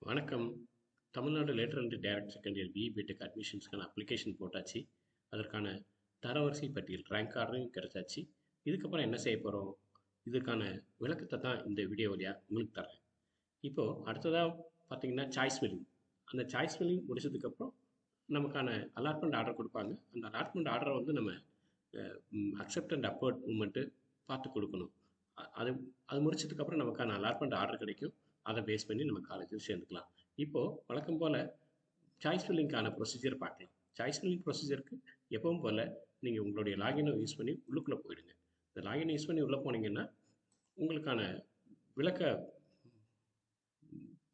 வணக்கம். Tamil Nadu lateral and direct second year BE BTech அட்மிஷன்ஸ்க்கான application போட்டாச்சு. அதற்கான தரவரிசை பட்டியல் ரேங்க் கார்டும் கிடைச்சாச்சு. இதுக்கப்புறம் என்ன செய்ய போகிறோம், இதுக்கான விளக்கத்தை தான் இந்த வீடியோ வழியாக உங்களுக்கு தரேன். இப்போது அடுத்ததாக பார்த்தீங்கன்னா சாய்ஸ் ஃபில்லிங். அந்த சாய்ஸ் ஃபில்லிங் முடிச்சதுக்கப்புறம் நமக்கான அலாட்மெண்ட் ஆர்டர் கொடுப்பாங்க. அந்த அலாட்மெண்ட் ஆர்டரை வந்து நம்ம அக்செப்ட் அண்ட் அப்போர்ட் மூமெண்ட்டு பார்த்து கொடுக்கணும். அது அது முடிச்சதுக்கப்புறம் நமக்கான அலாட்மெண்ட் ஆர்டர் கிடைக்கும். அதை பேஸ் பண்ணி நம்ம காலேஜில் சேர்ந்துக்கலாம். இப்போது வழக்கம் போல் சாய்ஸ் ஃபில்லிங்கான ப்ரொசீஜர் பார்க்கலாம். சாய்ஸ் ஃபில்லிங் ப்ரொசீஜருக்கு எப்பவும் போல் நீங்கள் உங்களுடைய லாகினை யூஸ் பண்ணி உள்ளுக்குள்ளே போயிடுங்க. இந்த லாகினை யூஸ் பண்ணி உள்ளே போனீங்கன்னா உங்களுக்கான விளக்க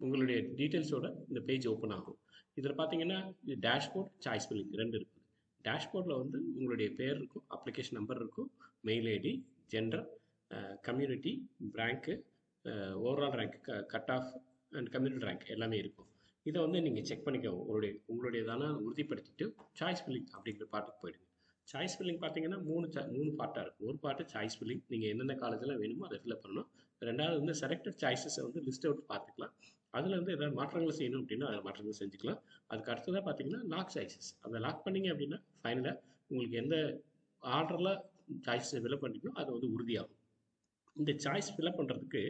உங்களுடைய டீட்டெயில்ஸோட இந்த பேஜ் ஓப்பன் ஆகும். இதில் பார்த்தீங்கன்னா இது டேஷ்போர்ட், சாய்ஸ் ஃபில்லிங் ரெண்டு இருக்குது. டேஷ்போர்டில் வந்து உங்களுடைய பேர் இருக்கும், அப்ளிகேஷன் நம்பர் இருக்கும், mail ID, gender, community, rank, overall rank, cut off and community rank எல்லாமே இருக்கும். இதை வந்து நீங்கள் செக் பண்ணிக்க உங்களுடையதான உறுதிப்படுத்திட்டு சாய்ஸ் ஃபில்லிங் அப்படிங்கிற பாட்டுக்கு போயிடுங்க. சாய்ஸ் ஃபில்லிங் பார்த்தீங்கன்னா மூணு பார்ட்டாக இருக்கும். ஒரு பார்ட்டு சாய்ஸ் ஃபில்லிங், நீங்கள் எந்தெந்த காலேஜில் வேணுமோ அதை ஃபில்அப் பண்ணணும். ரெண்டாவது வந்து செலக்டட் சாய்ஸஸை வந்து லிஸ்ட் அவுட் பார்த்துக்கலாம். அதில் வந்து எதாவது மாற்றங்கள் செய்யணும் அப்படின்னா அதில் மாற்றங்கள் செஞ்சுக்கலாம். அதுக்கு அடுத்ததாக பார்த்தீங்கன்னா லாக் சாய்ஸஸ். அதை லாக் பண்ணிங்க அப்படின்னா ஃபைனலாக உங்களுக்கு எந்த ஆர்டரில் சாய்ஸை ஃபில்அப் பண்ணிக்கணும் அது வந்து உறுதியாகும். இந்த சாய்ஸ் ஃபில்அப் பண்ணுறதுக்கு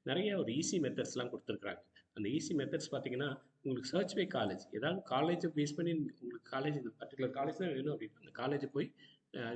நிறைய ஒரு ஈஸி மெத்தட்ஸ்லாம் கொடுத்துருக்குறாங்க. அந்த ஈஸி மெத்தட்ஸ் பார்த்தீங்கன்னா உங்களுக்கு சர்ச் பை காலேஜ், ஏதாவது காலேஜை பேஸ் பண்ணி உங்களுக்கு காலேஜ் இந்த பர்டிகுலர் காலேஜ் தான் வேணும் அப்படின்னா அந்த காலேஜை போய்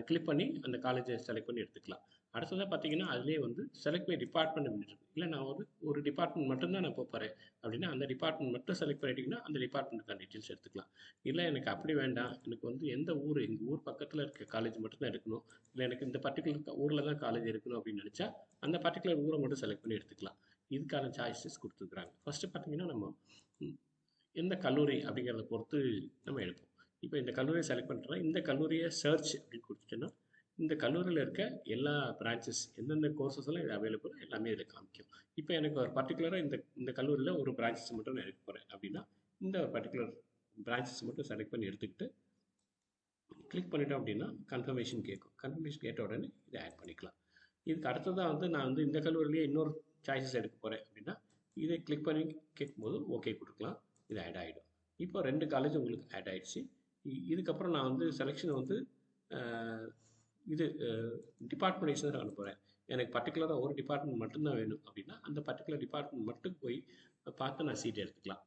கிளிக் பண்ணி அந்த காலேஜை செலக்ட் பண்ணி எடுத்துக்கலாம். அடுத்ததாக பார்த்தீங்கன்னா அதிலே வந்து செலக்ட் பை டிபார்ட்மெண்ட் அப்படின்னு இருக்குது. இல்லை நான் வந்து ஒரு டிபார்ட்மெண்ட் மட்டும்தான் நான் போகிறேன் அப்படின்னா அந்த டிபார்ட்மெண்ட் மட்டும் செலக்ட் பண்ணிட்டீங்கன்னா அந்த டிபார்ட்மெண்ட்டுக்கான டீட்டெயில்ஸ் எடுத்துக்கலாம். இல்லை எனக்கு அப்படி வேண்டாம், எனக்கு வந்து எந்த ஊர், எங்கள் ஊர் பக்கத்தில் இருக்க காலேஜ் மட்டும்தான் எடுக்கணும், இல்லை எனக்கு இந்த பர்டிகுலர் ஊரில் தான் காலேஜ் எடுக்கணும் அப்படின்னு நினச்சா அந்த பர்டிகுலர் ஊரை மட்டும் செலக்ட் பண்ணி எடுத்துக்கலாம். இதுக்கான சாய்ஸஸ் கொடுத்துருக்குறாங்க. ஃபஸ்ட்டு பார்த்தீங்கன்னா நம்ம எந்த கல்லூரி அப்படிங்கிறத பொறுத்து நம்ம எடுப்போம். இப்போ இந்த கல்லூரியை செலக்ட் பண்ணுறோம். இந்த கல்லூரியை சர்ச் அப்படின்னு கொடுத்துட்டோன்னா இந்த கல்லூரியில் இருக்க எல்லா பிரான்ச்சஸ் எந்தெந்த கோர்சஸ் எல்லாம் இது அவைலபிள் எல்லாமே இதில் காமிக்கும். இப்போ எனக்கு ஒரு பர்டிகுலராக இந்த கல்லூரியில் ஒரு பிரான்ச்சஸ் மட்டும் நான் எடுக்க போகிறேன் அப்படின்னா இந்த ஒரு பர்டிகுலர் பிரான்ச்சஸ் மட்டும் செலக்ட் பண்ணி எடுத்துக்கிட்டு கிளிக் பண்ணிட்டோம் அப்படின்னா கன்ஃபர்மேஷன் கேட்கும். கன்ஃபர்மேஷன் கேட்ட உடனே இதை ஆட் பண்ணிக்கலாம். இதுக்கு அடுத்ததாக வந்து நான் வந்து இந்த கல்லூரிலேயே இன்னொரு சாய்ஸஸ் எடுக்க போகிறேன் அப்படின்னா இதை கிளிக் பண்ணி கேட்கும்போது ஓகே கொடுக்கலாம். இது ஆட் ஆகிடும். இப்போ 2 காலேஜ் உங்களுக்கு ஆட் ஆகிடுச்சு. இதுக்கப்புறம் நான் வந்து செலெக்ஷனை வந்து இது டிபார்ட்மெண்ட் வைஸ் தான் அனுப்புகிறேன். எனக்கு பர்டிகுலராக ஒரு டிபார்ட்மெண்ட் மட்டும்தான் வேணும் அப்படின்னா அந்த பர்டிகுலர் டிபார்ட்மெண்ட் மட்டும் போய் பார்த்து நான் சீட் எடுத்துக்கலாம்.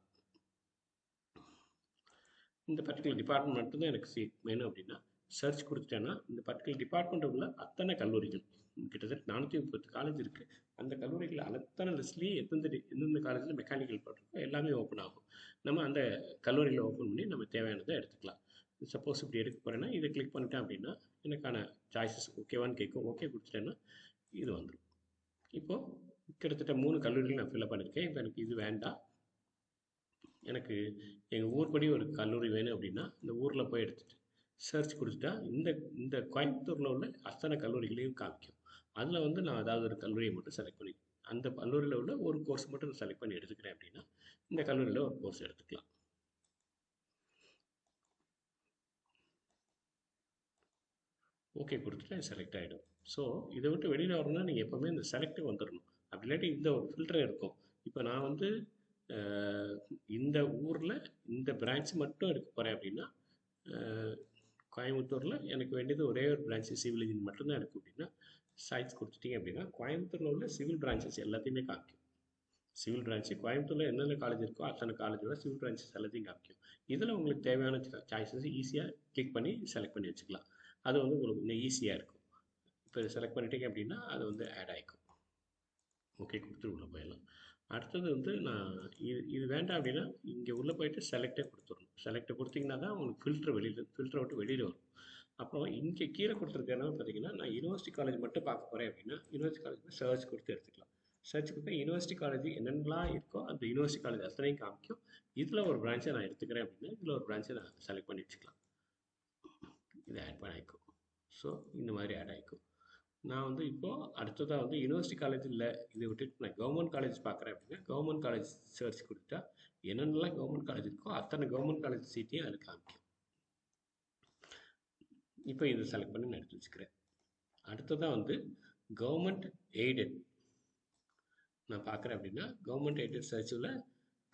இந்த பர்டிகுலர் டிபார்ட்மெண்ட் மட்டும்தான் எனக்கு சீட் வேணும் அப்படின்னா சர்ச் கொடுத்துட்டேன்னா இந்த பர்டிகுலர் டிபார்ட்மெண்ட் உள்ள அத்தனை கல்லூரிகள் கிட்டத்தட்ட 430 காலேஜ் இருக்குது. அந்த கல்லூரிகள் அத்தனை லிஸ்ட்லேயே எந்தெந்த காலேஜில் மெக்கானிக்கல் போட்டிருக்கோ எல்லாமே ஓப்பன் ஆகும். நம்ம அந்த கல்லூரியில் ஓப்பன் பண்ணி நம்ம தேவையானதை எடுத்துக்கலாம். சப்போஸ் இப்படி எடுக்க போகிறேன்னா இதை கிளிக் பண்ணிட்டேன் அப்படின்னா எனக்கான சாய்ஸஸ் ஓகேவான்னு கேட்கும். ஓகே கொடுத்துட்டேன்னா இது வந்துடும். இப்போது கிட்டத்தட்ட 3 கல்லூரிகள் நான் ஃபில்அப் பண்ணியிருக்கேன். இப்போ எனக்கு இது வேண்டாம், எனக்கு எங்கள் ஊர்படி ஒரு கல்லூரி வேணும் அப்படின்னா இந்த ஊரில் போய் எடுத்துகிட்டு சர்ச் கொடுத்துட்டா இந்த கோயம்புத்தூரில் உள்ள அத்தனை கல்லூரிகளையும் காமிக்கும். அதில் வந்து நான் ஏதாவது ஒரு கல்லூரியை மட்டும் செலக்ட் பண்ணி அந்த கல்லூரியில் உள்ள ஒரு கோர்ஸ் மட்டும் நான் செலக்ட் பண்ணி எடுத்துக்கிறேன் அப்படின்னா இந்த கல்லூரியில் ஒரு கோர்ஸ் எடுத்துக்கலாம். ஓகே கொடுத்துட்டு செலக்ட் ஆகிடும். ஸோ இதை விட்டு வெளியில் வரணும்னா நீங்கள் எப்போவுமே இந்த செலக்ட்டுக்கு வந்துடணும். அப்படி இல்லாட்டி இந்த ஒரு ஃபில்டர் இருக்கும். இப்போ நான் வந்து இந்த ஊரில் இந்த பிரான்ச் மட்டும் எடுக்க போகிறேன் அப்படின்னா கோயம்புத்தூரில் எனக்கு வேண்டியது ஒரே ஒரு பிரான்ச்சு சிவில் இன்ஜினியரிங் மட்டும்தான் இருக்குது அப்படின்னா சாய்ஸ் கொடுத்துட்டீங்க அப்படின்னா கோயம்புத்தூரில் உள்ள சிவில் பிரான்ச்சஸ் எல்லாத்தையுமே காமிக்கும். சிவில் பிரான்ச்சு கோயம்புத்தூரில் என்னென்ன காலேஜ் இருக்கோ அத்தனை காலேஜோட சிவில் பிரான்ச்சஸ் எல்லாத்தையும் காமிக்கும். இதில் உங்களுக்கு தேவையான சாய்ஸஸ் ஈஸியாக கிளிக் பண்ணி செலக்ட் பண்ணி வச்சுக்கலாம். அது வந்து உங்களுக்கு இன்னும் ஈஸியாக இருக்கும். இப்போ இதை செலக்ட் பண்ணிட்டீங்க அப்படின்னா அது வந்து ஆட் ஆகிக்கும். ஓகே கொடுத்துட்டு உள்ளே போயிடலாம். அடுத்தது வந்து நான் இது வேண்டாம் அப்படின்னா இங்கே உள்ளே போயிட்டு செலக்டே கொடுத்துடணும். செலக்டை கொடுத்தீங்கன்னா தான் உங்களுக்கு ஃபில்டரை விட்டு வெளியில் வரும். அப்புறம் இங்கே கீழே கொடுத்துருக்கேன்னா பார்த்தீங்கன்னா நான் யூனிவர்சிட்டி காலேஜ் மட்டும் பார்க்க போகிறேன் அப்படின்னா யூனிவர்சிட்டி காலேஜ் சர்ச் கொடுத்து எடுத்துக்கலாம். சர்ச் கொடுத்தா யூனிவர்சிட்டி காலேஜ் என்னென்னலாம் இருக்கோ அந்த யூனிவர்சிட்டி காலேஜ் அத்தனையும் காமிக்கும். இதில் ஒரு பிரான்ச்சை நான் எடுத்துக்கிறேன் அப்படின்னா இதில் ஒரு பிரான்ச்சை நான் செலக்ட் பண்ணி வச்சுக்கலாம். இதை ஆட் பண்ண ஆகிக்கும். ஸோ இந்த மாதிரி ஆட் ஆகிக்கும். நான் வந்து இப்போது அடுத்ததாக வந்து யூனிவர்சிட்டி காலேஜ் இல்லை, இதை விட்டுட்டு நான் கவர்மெண்ட் காலேஜ் பார்க்குறேன் அப்படின்னா கவர்மெண்ட் காலேஜ் சர்ச் கொடுத்தா என்னென்னலாம் கவர்மெண்ட் காலேஜ் இருக்கோ அத்தனை கவர்மெண்ட் காலேஜ் சீட்டையும் அது காமிக்கும். இப்போ இதை செலக்ட் பண்ணி நான் எடுத்து வச்சுக்கிறேன். அடுத்ததாக வந்து கவர்மெண்ட் எய்டட் நான் பார்க்குறேன் அப்படின்னா கவர்மெண்ட் எய்டட் சர்ச்சில்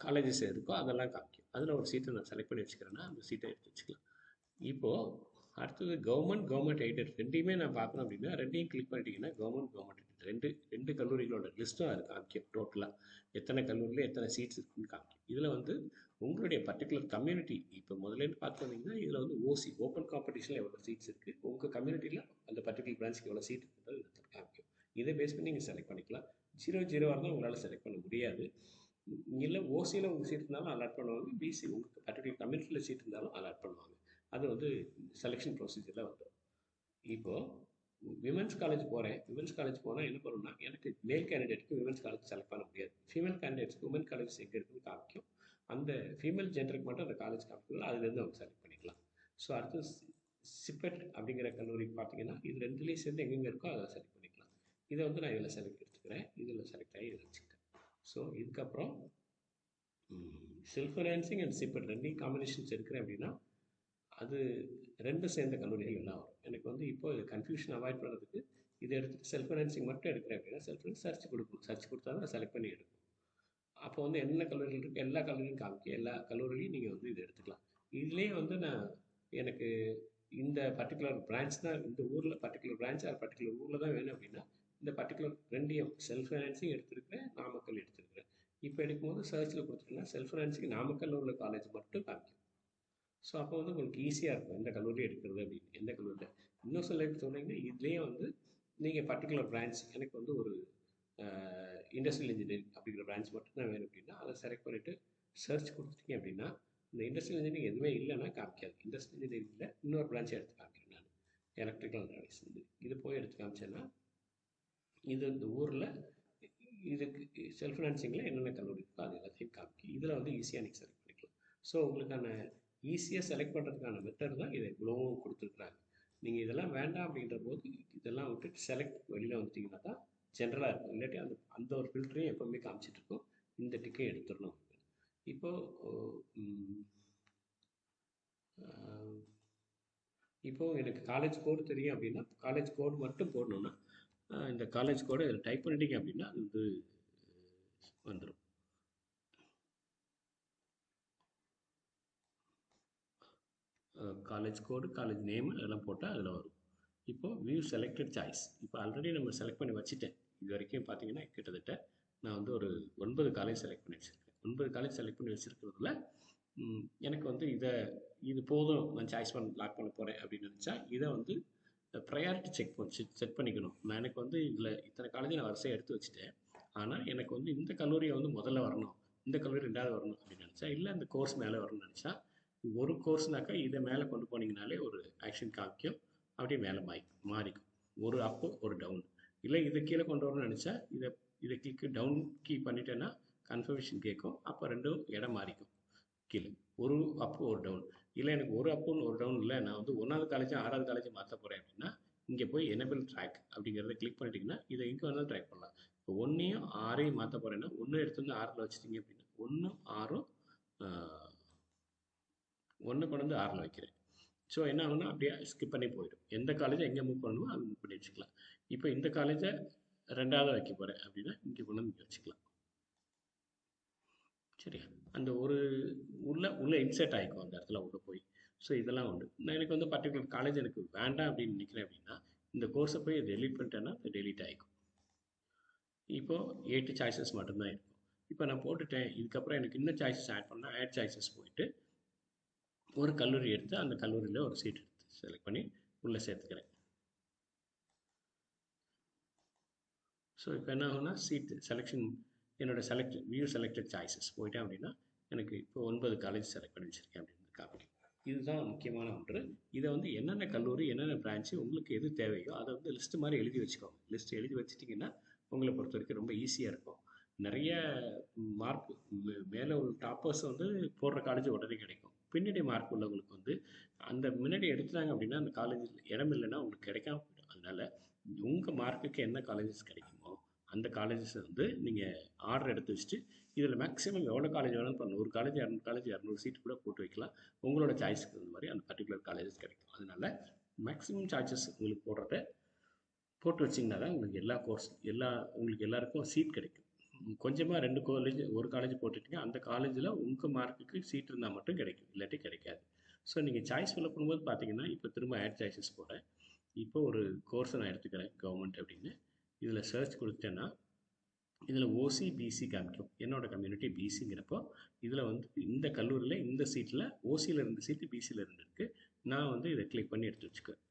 காலேஜஸ் இருக்கோ அதெல்லாம் காமிக்கும். அதில் ஒரு சீட்டை நான் செலக்ட் பண்ணி வச்சுக்கிறேன்னா அந்த சீட்டை எடுத்து வச்சுக்கலாம். இப்போது அடுத்தது கவர்மெண்ட் எய்டட் ரெண்டையுமே நான் பார்க்கணும் அப்படின்னா ரெண்டையும் கிளிக் பண்ணிட்டீங்கன்னா கவர்மெண்ட் எய்டட் ரெண்டு கல்லூரிகளோட லிஸ்ட்டும் அது காமிக்கும். டோட்டலாக எத்தனை கல்லூரியில் எத்தனை சீட்ஸ் இருக்குன்னு காமிக்கும். இதில் வந்து உங்களுடைய பர்டிகுலர் கம்யூனிட்டி இப்போ முதலேருந்து பார்த்து வந்தீங்கன்னா இதில் வந்து ஓசி ஓப்பன் காம்படிஷனில் எவ்வளோ சீட்ஸ் இருக்குது, உங்கள் கம்யூனிட்டியில் அந்த பர்டிகுலர் பிரான்ச்சுக்கு எவ்வளோ சீட் இருக்குன்றது இதில் காமிக்கும். இதை பேஸ் பண்ணி நீங்கள் செலக்ட் பண்ணிக்கலாம். 0 இருந்தால் உங்களால் செலக்ட் பண்ண முடியாது. இல்லை ஓசியில் உங்களுக்கு சீட் இருந்தாலும் அலாட் பண்ணுவாங்க, பிசி உங்களுக்கு பர்டிகுலர் கம்யூனிட்டியில் சீட் இருந்தாலும் அலாட் பண்ணுவாங்க. அது வந்து செலெக்ஷன் ப்ரொசீஜரில் வந்துடும். இப்போது விமென்ஸ் காலேஜ் போகிறேன். விமென்ஸ் காலேஜ் போனால் என்ன பண்ணணும்னா எனக்கு மேல் கேண்டிடேட்டுக்கு விமென்ஸ் காலேஜ் செலக்ட் பண்ண முடியாது. ஃபீமேல் கேண்டிடேட்ஸ்க்கு உமன் காலேஜ் எங்கே இருக்குன்னு காமிக்கும். அந்த ஃபீமேல் ஜெண்டருக்கு மட்டும் அந்த காலேஜ் காமிக்கும், அதுலேருந்து அவங்க செலக்ட் பண்ணிக்கலாம். ஸோ அடுத்து சிப்பெட் அப்படிங்கிற கல்லூரிக்கு பார்த்தீங்கன்னா இது ரெண்டுலேயும் சேர்ந்து எங்கெங்கே இருக்கோ அதை செலக்ட் பண்ணிக்கலாம். இதை வந்து நான் இதில் செலக்ட் எடுத்துக்கிறேன், இதில் செலக்ட் ஆகி இதில் வச்சுக்கிறேன். ஸோ இதுக்கப்புறம் செல்ஃப் ஃபைனான்சிங் அண்ட் சிப்பெட் ரெண்டையும் காம்பினேஷன்ஸ் எடுக்கிறேன் அப்படின்னா அது ரெண்டும் சேர்ந்த கல்லூரிகள் எல்லாம் வரும். எனக்கு வந்து இப்போ இது கன்ஃபியூஷன் அவாய்ட் பண்ணுறதுக்கு இதை எடுத்துகிட்டு செல்ஃப் ஃபைனான்சிங் மட்டும் எடுக்கிறேன் அப்படின்னா செல்ஃப் ஃபைனான்ஸ் சர்ச் கொடுக்கணும். சர்ச் கொடுத்தா தான் செலக்ட் பண்ணி எடுக்கும். அப்போ வந்து என்ன கல்லூரிகள் இருக்குது எல்லா கல்லூரியும் காமிக்கும். எல்லா கல்லூரிலையும் நீங்கள் வந்து இதை எடுத்துக்கலாம். இதுலேயே வந்து நான் எனக்கு இந்த பர்டிகுலர் பிரான்ச் தான் இந்த ஊரில் பர்டிகுலர் பிரான்ச் அது பர்டிகுலர் ஊரில் தான் வேணும் அப்படின்னா இந்த பர்டிகுலர் ரெண்டையும் செல்ஃப் ஃபைனான்சிங் எடுத்துருக்கிறேன், நாமக்கல் எடுத்துருக்கிறேன். இப்போ எடுக்கும்போது சர்ச்சில் கொடுத்துட்டீங்கன்னா செல்ஃப் ஃபைனான்சிங் நாமக்கல்ல உள்ள காலேஜ் மட்டும் காமிக்கும். ஸோ அப்போ வந்து உங்களுக்கு ஈஸியாக இருக்கும் எந்த கல்லூரி எடுக்கிறது அப்படின்னு. எந்த கல்லூரியில் இன்னும் சில சொன்னீங்கன்னா இதுலேயே வந்து நீங்கள் பர்டிகுலர் பிரான்ச் எனக்கு வந்து ஒரு இண்டஸ்ட்ரியல் இன்ஜினியரிங் அப்படிங்கிற பிரான்ச் மட்டும் தான் வேணும் அப்படின்னா அதை செலக்ட் பண்ணிவிட்டு சர்ச் கொடுத்துட்டீங்க அப்படின்னா இந்த இண்டஸ்ட்ரியல் இன்ஜினியரிங் எதுவுமே இல்லைன்னா காமிக்காது. இண்டஸ்ட்ரியல் இன்ஜினியரிங்கில் இன்னொரு பிரான்ச்சை எடுத்து காமிக்கிறேன் நான், எலக்ட்ரிக்கல் அண்ட் வந்து இது போய் எடுத்து காமிச்சேன்னா இது இந்த ஊரில் இதுக்கு செல்ஃப் ஃபினான்சிங்கில் என்னென்ன கல்லூரி இருக்கோ அது எல்லாத்தையும் காமிக்கும். இதில் வந்து ஈஸியாக நீங்கள் செலக்ட் பண்ணிக்கலாம். ஸோ உங்களுக்கான ஈஸியாக செலக்ட் பண்ணுறதுக்கான மெத்தட் தான் இதை இவ்வளவும் கொடுத்துருக்குறாங்க. நீங்கள் இதெல்லாம் வேண்டாம் அப்படின்ற போது இதெல்லாம் விட்டுட்டு செலக்ட் வெளியில் வந்துட்டிங்கன்னா தான் ஜென்ரலாக இருக்கும். இல்லாட்டி அந்த அந்த ஒரு ஃபில்டரையும் எப்போவுமே காமிச்சிட்ருக்கோம். இந்த டிக்கை எடுத்துடணும். இப்போது எனக்கு காலேஜ் கோடு தெரியும் அப்படின்னா காலேஜ் கோடு மட்டும் போடணுன்னா இந்த காலேஜ் கோடை இதில் டைப் பண்ணிட்டீங்க அப்படின்னா அது வந்து வந்துடும். காலேஜ் கோடு காலேஜ் நேம் அதெல்லாம் போட்டால் அதில் வரும். இப்போது வியூ செலக்டட் சாய்ஸ். இப்போ ஆல்ரெடி நம்ம செலக்ட் பண்ணி வச்சுட்டேன். இது வரைக்கும் பார்த்தீங்கன்னா கிட்டத்தட்ட நான் வந்து ஒரு 9 காலேஜ் செலக்ட் பண்ணி வச்சுருக்கேன். 9 காலேஜ் செலக்ட் பண்ணி வச்சுருக்கிறதுல எனக்கு வந்து இது போதும் நான் சாய்ஸ் லாக் பண்ண போகிறேன் அப்படின்னு நினச்சா இதை வந்து ப்ரையாரிட்டி செக் பண்ணிக்கணும். நான் எனக்கு வந்து இதில் இத்தனை காலேஜை நான் வரிசையாக எடுத்து வச்சுட்டேன். ஆனால் எனக்கு வந்து இந்த கல்லூரியை வந்து முதல்ல வரணும், இந்த கல்லூரி 2வது வரணும் அப்படின்னு நினச்சா, இல்லை இந்த கோர்ஸ் மேலே வரணும்னு நினச்சா ஒரு கோர்ஸ்னாக்கா இதை மேலே கொண்டு போனீங்கனாலே ஒரு ஆக்ஷன் காமிக்கும், அப்படியே மேலே மாறிக்கும். ஒரு அப்பு ஒரு டவுன். இல்லை இதை கீழே கொண்டு வரணும்னு நினச்சா இதை கிளிக்கு டவுன் கீ பண்ணிட்டேன்னா கன்ஃபர்மேஷன் கேட்கும். அப்போ ரெண்டும் இடம் மாறிக்கும். கீழே ஒரு அப்பு ஒரு டவுன். இல்லை எனக்கு ஒரு அப்புன்னு ஒரு டவுன் இல்லை, நான் வந்து 1வது காலேஜும் 6வது காலேஜும் மாற்ற போகிறேன் அப்படின்னா இங்கே போய் எனேபிள் ட்ராக் அப்படிங்கிறத கிளிக் பண்ணிட்டீங்கன்னா இதை எங்கே வேணாலும் ட்ராக் பண்ணலாம். இப்போ 1ஐயும் 6ஐயும் மாற்ற போகிறேன்னா 1 எடுத்து வந்து 6ல் வச்சுட்டிங்க அப்படின்னா 1 6 1 கொண்டு வந்து 6ல் வைக்கிறேன். ஸோ என்ன ஆகுன்னா அப்படியே ஸ்கிப் பண்ணி போயிடும். எந்த காலேஜை எங்கே மூவ் பண்ணணுமோ அது மூவ் பண்ணி வச்சுக்கலாம். இப்போ இந்த காலேஜை 2வது வைக்க போகிறேன் அப்படின்னா இங்கே கொண்டு வந்து இங்கே வச்சுக்கலாம். சரியா? அந்த ஒரு உள்ள இன்செர்ட் ஆகிக்கும் அந்த இடத்துல உள்ள போய். ஸோ இதெல்லாம் உண்டு. நான் எனக்கு வந்து பர்டிகுலர் காலேஜ் எனக்கு வேண்டாம் அப்படின்னு நினைக்கிறேன் அப்படின்னா இந்த கோர்ஸை போய் டெலீட் பண்ணிட்டேன்னா அது டெலீட் ஆகிக்கும். இப்போது 8 சாய்ஸஸ் மட்டும்தான் இருக்கும். இப்போ நான் போட்டுட்டேன். இதுக்கப்புறம் எனக்கு இன்னும் சாய்ஸஸ் ஆட் பண்ணால் ஆட் சாய்ஸஸ் போயிட்டு ஒரு கல்லூரி எடுத்து அந்த கல்லூரியில் ஒரு சீட் எடுத்து செலக்ட் பண்ணி உள்ளே சேர்த்துக்கிறேன். ஸோ இப்போ என்ன ஆகும்னா சீட் செலெக்ஷன் என்னோடய வியூ செலக்டட் சாய்ஸஸ் போயிட்டேன் அப்படின்னா எனக்கு இப்போ 9 காலேஜ் செலக்ட் பண்ணி வச்சுருக்கேன் அப்படின்னு காமிக்கும். இதுதான் முக்கியமான ஒன்று. இதை வந்து என்னென்ன கல்லூரி என்னென்ன பிரான்ச்சு உங்களுக்கு எது தேவையோ அதை வந்து லிஸ்ட்டு மாதிரி எழுதி வச்சுக்கோங்க. லிஸ்ட் எழுதி வச்சுட்டிங்கன்னா உங்களை பொறுத்த வரைக்கும் ரொம்ப ஈஸியாக இருக்கும். நிறைய மார்க் மேலே உள்ள டாப்பர்ஸ் வந்து போடுற காலேஜ் உடனே கிடைக்கும். பின்னாடி மார்க் உள்ளவங்களுக்கு வந்து அந்த முன்னாடி எடுத்துட்டாங்க அப்படின்னா அந்த காலேஜில் இடம் இல்லைன்னா உங்களுக்கு கிடைக்காம போயிடும். அதனால் உங்கள் மார்க்குக்கு என்ன காலேஜஸ் கிடைக்குமோ அந்த காலேஜஸ் வந்து நீங்கள் ஆர்டர் எடுத்து வச்சுட்டு இதில் மேக்ஸிமம் எவ்வளோ காலேஜ் வேணாலும் பண்ணணும். 1 காலேஜ் 200 காலேஜ் 200 சீட் கூட போட்டு வைக்கலாம். உங்களோட சாய்ஸ்க்கு தகுந்த மாதிரி அந்த பர்டிகுலர் காலேஜஸ் கிடைக்கும். அதனால் மேக்ஸிமம் சாய்ஸஸ் உங்களுக்கு போட்டு வச்சிங்கன்னா தான் உங்களுக்கு உங்களுக்கு எல்லாருக்கும் சீட் கிடைக்கும். கொஞ்சமாக 2 காலேஜ் ஒரு காலேஜ் போட்டுட்டீங்க, அந்த காலேஜில் உங்கள் மார்க்குக்கு சீட் இருந்தால் மட்டும் கிடைக்கும், இல்லாட்டி கிடைக்காது. ஸோ நீங்கள் சாய்ஸ் ஃபில்அப் பண்ணும்போது பார்த்தீங்கன்னா, இப்போ திரும்ப ஆட் சாய்ஸஸ் போகிறேன். இப்போ ஒரு கோர்ஸை நான் எடுத்துக்கிறேன் கவர்மெண்ட் அப்படின்னு. இதில் சர்ச் கொடுத்தேன்னா இதில் ஓசி பிசி காமிக்கும். என்னோட கம்யூனிட்டி பிசிங்கிறப்போ இதில் வந்து இந்த கல்லூரியில் இந்த சீட்டில் ஓசியில் 2 சீட்டு, பிசியில் 2 இருக்குது. நான் வந்து இதை கிளிக் பண்ணி எடுத்து வச்சுக்குவேன்,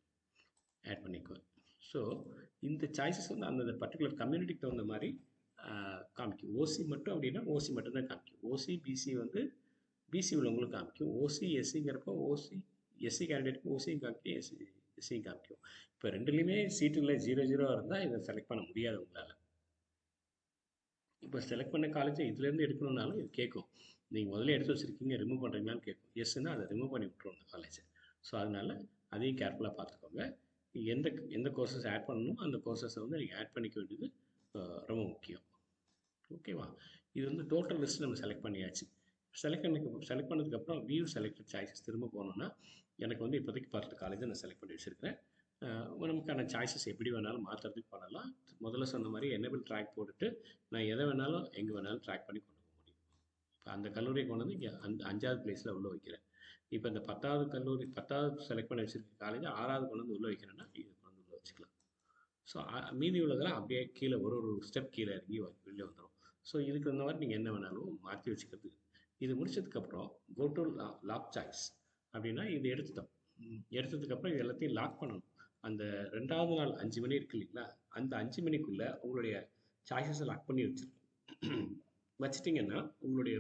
ஆட் பண்ணிக்குவேன். ஸோ இந்த சாய்ஸஸ் வந்து அந்தந்த பர்டிகுலர் கம்யூனிட்டிக்கு தகுந்த மாதிரி காமிக்கும். ஓசி மட்டும் அப்படின்னா ஓசி மட்டும்தான் காமிக்கும். ஓசி பிசி வந்து பிசி உள்ளவங்களுக்கு காமிக்கும். ஓசி எஸ்சிங்கிறப்போ ஓசி எஸ்சி கேண்டிடேட்டுக்கு ஓசியும் காமிக்கும், எஸ்சியும் காமிக்கும். இப்போ ரெண்டுலேயுமே சீட்டில் 0-0 இருந்தால் இதை செலக்ட் பண்ண முடியாது உங்களால். இப்போ செலக்ட் பண்ண காலேஜை இதுலேருந்து எடுக்கணுன்னாலும் இது கேட்கும். நீங்கள் முதல்ல எடுத்து வச்சுருக்கீங்க, ரிமூவ் பண்ணுறீங்களான்னு கேட்கும். எஸ்ன்னா அதை ரிமூவ் பண்ணி விட்ருவோம் அந்த காலேஜை. ஸோ அதனால் அதையும் கேர்ஃபுல்லாக பார்த்துக்கோங்க. எந்த எந்த கோர்சஸ் ஆட் பண்ணணும் அந்த கோர்சஸை வந்து நீங்கள் ஆட் பண்ணிக்க வேண்டியது ரொம்ப முக்கியம். ஓகேவா? இது வந்து டோட்டல் லிஸ்ட் நம்ம செலக்ட் பண்ணியாச்சு. செலக்ட் பண்ணதுக்கப்புறம் வியூ செலக்டட் சாய்ஸஸ் திரும்ப போனோம்னா எனக்கு வந்து இப்போதைக்கு 10 காலேஜை நான் செலக்ட் பண்ணி வச்சுருக்கிறேன். நமக்கான சாய்ஸஸ் எப்படி வேணாலும் மாற்றுறதுக்கு பண்ணலாம். முதல்ல சொன்ன மாதிரி எனேபிள் ட்ராக் போட்டுட்டு நான் எதை வேணாலும் எங்கே வேணாலும் ட்ராக் பண்ணி கொண்டு போக முடியும். இப்போ அந்த கல்லூரியை கொண்டு வந்து இங்கே அந்த 5வது பிளேஸில் உள்ளே வைக்கிறேன். இப்போ இந்த 10வது கல்லூரி 10வது செலக்ட் பண்ணி வச்சுருக்க காலேஜ் 6வது கொண்டு வந்து உள்ளே வைக்கிறேன்னா இது கொண்டு வந்து உள்ளே வச்சுக்கலாம். ஸோ மீதி உள்ளதெல்லாம் அப்படியே கீழே ஒரு ஸ்டெப் கீழே இறங்கி வெளியே வந்துடும். ஸோ இதுக்கு இந்த மாதிரி நீங்கள் என்ன வேணாலும் மாற்றி வச்சுக்கிறது. இது முடிச்சதுக்கப்புறம் கோ டு லாக் சாய்ஸ் அப்படின்னா இது எடுத்ததுக்கப்புறம் இது எல்லாத்தையும் லாக் பண்ணணும். அந்த 2வது நாள் 5 மணி இருக்கு இல்லைங்களா, அந்த 5 மணிக்குள்ளே உங்களுடைய சாய்ஸஸை லாக் பண்ணி வச்சிட்டிங்கன்னா உங்களுடைய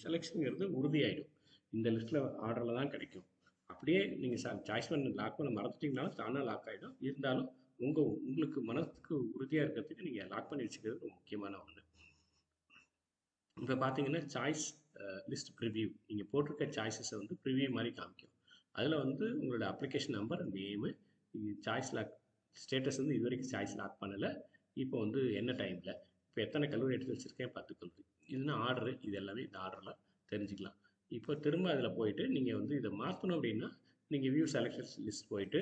செலெக்ஷனுங்கிறது உறுதியாயிடும். இந்த லிஸ்ட்டில் ஆர்டரில் தான் கிடைக்கும். அப்படியே நீங்கள் சாய்ஸ் பண்ண லாக் பண்ண மறந்துட்டிங்கனாலும் தானாக லாக் ஆகிடும். இருந்தாலும் உங்களுக்கு மனசுக்கு உறுதியாக இருக்கிறதுக்கு நீங்கள் லாக் பண்ணி வச்சுக்கிறது ரொம்ப முக்கியமான ஒன்று. இப்போ பார்த்தீங்கன்னா சாய்ஸ் லிஸ்ட் ப்ரிவியூ, நீங்கள் போட்டிருக்க சாய்ஸஸை வந்து ப்ரிவியூ மாதிரி காமிக்கும். அதில் வந்து உங்களோட application number, name, choice lock status வந்து இது வரைக்கும் சாய்ஸ் லாக் பண்ணலை, இப்போ வந்து என்ன டைமில், இப்போ எத்தனை கல்லூரி எடுத்து வச்சுருக்கேன் 10 கல்லூரி, இதுனா ஆர்டரு, இது எல்லாமே இந்த ஆர்டரில் தெரிஞ்சுக்கலாம். இப்போ திரும்ப அதில் போயிட்டு நீங்கள் வந்து இதை மாற்றணும் அப்படின்னா நீங்கள் வியூ செலக்ஷன் லிஸ்ட் போயிட்டு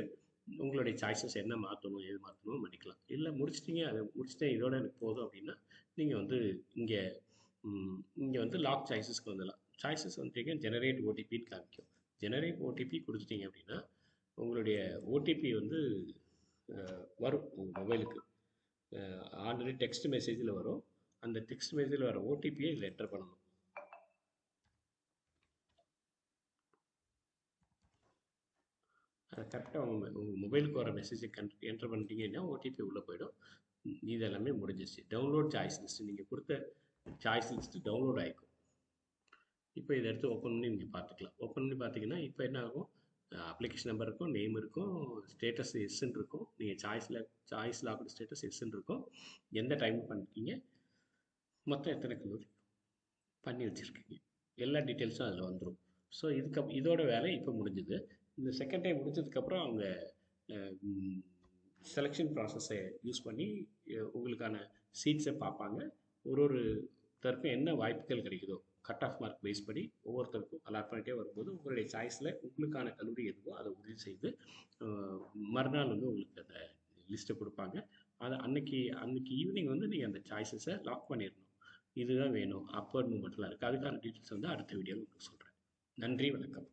உங்களுடைய சாய்ஸஸ் என்ன மாற்றணும் எது மாற்றணும் பண்ணிக்கலாம். இல்லை முடிச்சிட்டிங்க, அதை முடிச்சுட்டேன் இதோட எனக்கு போதும் அப்படின்னா நீங்கள் வந்து இங்கே வந்து லாக் சாய்ஸஸ்க்கு வந்துடலாம். சாய்ஸஸ் வந்துட்டீங்க ஜெனரேட் ஓடிபின்னு காமிக்கும். ஜெனரேட் ஓடிபி கொடுத்துட்டீங்க அப்படின்னா உங்களுடைய ஓடிபி வந்து வரும் உங்கள் மொபைலுக்கு. ஆல்ரெடி டெக்ஸ்ட் மெசேஜில் வரும். அந்த டெக்ஸ்ட் மெசேஜில் வர ஓடிபியை இதில் என்டர் பண்ணணும். அதை கரெக்டாக உங்கள் மொபைலுக்கு வர மெசேஜை என்டர் பண்ணிட்டீங்கன்னா ஓடிபி உள்ளே போயிடும். இது எல்லாமே முடிஞ்சிச்சு. டவுன்லோட் சாய்ஸ் லிஸ்ட்டு, நீங்கள் கொடுத்த சாய்ஸ் லிஸ்ட்டு டவுன்லோட் ஆகிக்கும். இப்போ இதை எடுத்து ஓப்பன் பண்ணி நீங்கள் பார்த்துக்கலாம். ஓப்பன் பண்ணி பார்த்தீங்கன்னா இப்போ என்ன ஆகும், அப்ளிகேஷன் நம்பர் இருக்கும், நேம் இருக்கும், ஸ்டேட்டஸ் எஸ்ன்னு இருக்கும். நீங்கள் சாய்ஸ் லாக்டு ஸ்டேட்டஸ் எஸ்ன்னு இருக்கும். எந்த டைம் பண்ணிருக்கீங்க, மொத்தம் எத்தனை கல்லூரி பண்ணி வச்சுருக்கீங்க, எல்லா டீட்டெயில்ஸும் அதில் வந்துடும். ஸோ இதோட வேலை இப்போ முடிஞ்சுது. இந்த செகண்ட் டைம் முடிஞ்சதுக்கப்புறம் அவங்க செலெக்ஷன் ப்ராசஸை யூஸ் பண்ணி உங்களுக்கான சீட்ஸை பார்ப்பாங்க. ஒரு தரப்பும் என்ன வாய்ப்புகள் கிடைக்குதோ கட் ஆஃப் மார்க் பேஸ் படி ஒவ்வொருத்தருக்கும் அலாட் பண்ணிட்டே வரும்போது உங்களுடைய சாய்ஸில் உங்களுக்கான கல்லூரி எதுவோ அதை உறுதி செய்து மறுநாள் வந்து உங்களுக்கு அந்த லிஸ்ட்டை கொடுப்பாங்க. அதை அன்னைக்கு ஈவினிங் வந்து நீங்கள் அந்த சாய்ஸஸை லாக் பண்ணிடணும். இதுதான் வேணும், அப்பர் மூமெண்ட்லாம் இருக்குது. அதுக்கான டீட்டெயில்ஸ் வந்து அடுத்த வீடியோவில் உங்களுக்கு சொல்கிறேன். நன்றி, வணக்கம்.